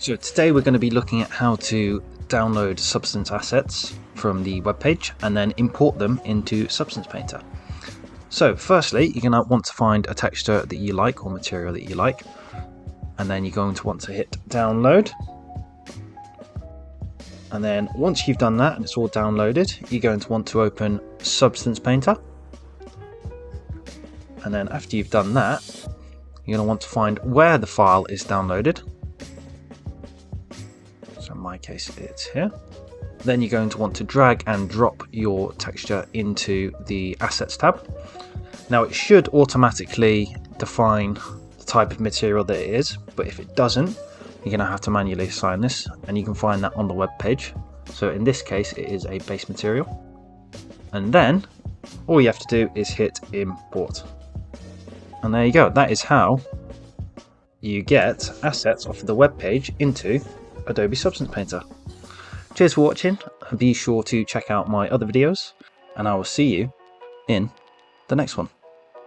So today we're going to be looking at how to download Substance assets from the webpage and then import them into Substance Painter. So firstly, you're going to want to find a texture that you like or material that you like, and then you're going to want to hit download. And then once you've done that and it's all downloaded, you're going to want to open Substance Painter. And then after you've done that, you're going to want to find where the file is downloaded. So in my case it's here. Then you're going to want to drag and drop your texture into the Assets tab. Now it should automatically define the type of material that it is, but if it doesn't, you're going to have to manually assign this, and you can find that on the web page. So in this case it is a base material. And then all you have to do is hit import. And there you go, that is how you get assets off of the web page into Adobe Substance Painter. Cheers for watching, and be sure to check out my other videos, and I will see you in the next one.